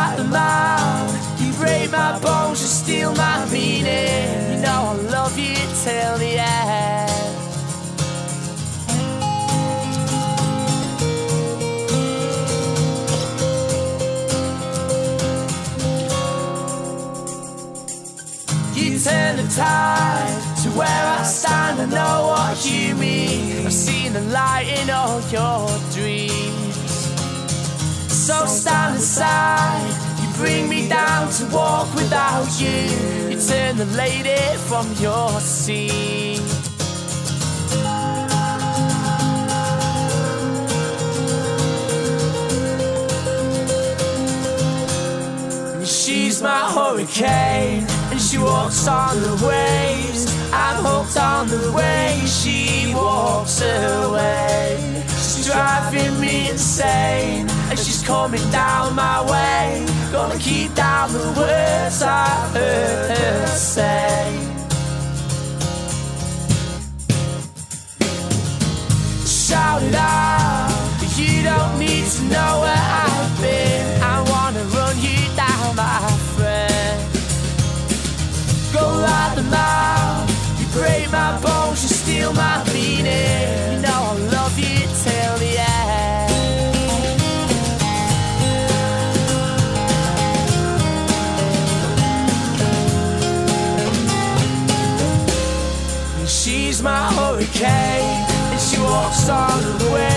like the mound. You break my bones, you steal my meaning. You know I love you till the end. You turn the tide to where I stand. I know what you mean. I've seen the light in all your dreams. So stand aside. You bring me down to walk without you. You turn the lady from your seat. She's my hurricane, and she walks on the waves. I'm hooked on the way she walks away. She's driving me insane, and she's coming down my way. Gonna keep down the words I've heard her say. Shout it out, you don't need to know where I've been. I wanna run you down, my friend. Go like the mound, you break my bones, you steal my meaning. You know I love you till the end. She's my hurricane, and she walks on the way.